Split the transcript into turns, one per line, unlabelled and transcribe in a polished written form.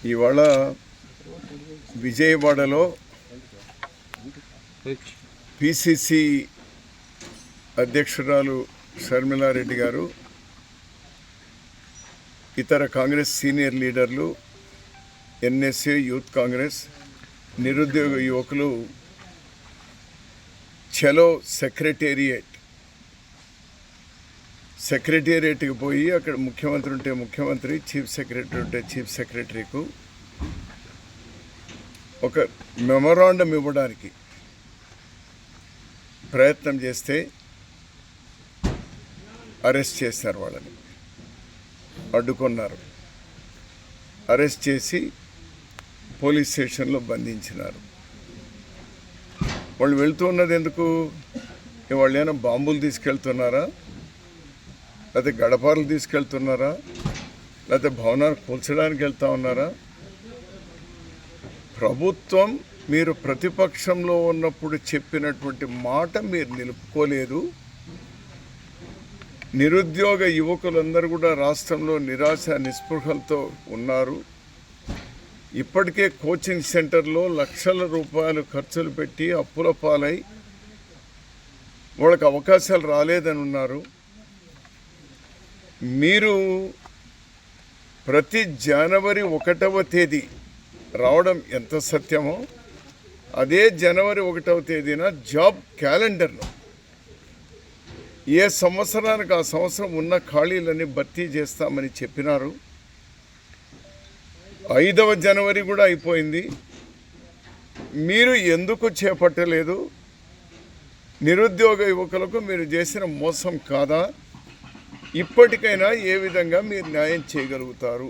ఇవాళ విజయవాడలో పిసిసి అధ్యక్షురాలు షర్మిలారెడ్డి గారు, ఇతర కాంగ్రెస్ సీనియర్ లీడర్లు, ఎన్ఎస్ఏ, యూత్ కాంగ్రెస్, నిరుద్యోగ యువకులు చలో సెక్రటేరియట్కి పోయి అక్కడ ముఖ్యమంత్రి ఉంటే ముఖ్యమంత్రి, చీఫ్ సెక్రటరీ ఉంటే చీఫ్ సెక్రటరీకు ఒక మెమొరాండం ఇవ్వడానికి ప్రయత్నం చేస్తే అరెస్ట్ చేశారు. వాళ్ళని అడ్డుకున్నారు, అరెస్ట్ చేసి పోలీస్ స్టేషన్లో బంధించినారు. వాళ్ళు వెళ్తూ ఉన్నది ఎందుకు? వాళ్ళు ఏమైనా బాంబులు తీసుకెళ్తున్నారా, లేకపోతే గడపాలు తీసుకెళ్తున్నారా, లేకపోతే భవనాలు కూల్చడానికి వెళ్తూ ఉన్నారా? ప్రభుత్వం మీరు ప్రతిపక్షంలో ఉన్నప్పుడు చెప్పినటువంటి మాట మీరు నిలుపుకోలేదు. నిరుద్యోగ యువకులందరూ కూడా రాష్ట్రంలో నిరాశ నిస్పృహలతో ఉన్నారు. ఇప్పటికే కోచింగ్ సెంటర్లో లక్షల రూపాయలు ఖర్చులు పెట్టి అప్పుల పాలై వాళ్ళకి అవకాశాలు రాలేదని ఉన్నారు. మీరు ప్రతి జనవరి 1వ తేదీ రావడం ఎంత సత్యమో, అదే జనవరి 1వ తేదీన జాబ్ క్యాలెండర్ను ఏ సంవత్సరానికి ఆ సంవత్సరం ఉన్న ఖాళీలన్నీ భర్తీ చేస్తామని చెప్పినారు. 5వ జనవరి కూడా అయిపోయింది. మీరు ఎందుకు చేపట్టలేదు? నిరుద్యోగ యువకులకు మీరు చేసిన మోసం కాదా? ఇప్పటికైనా ఏ విధంగా మీరు న్యాయం చేయగలుగుతారు?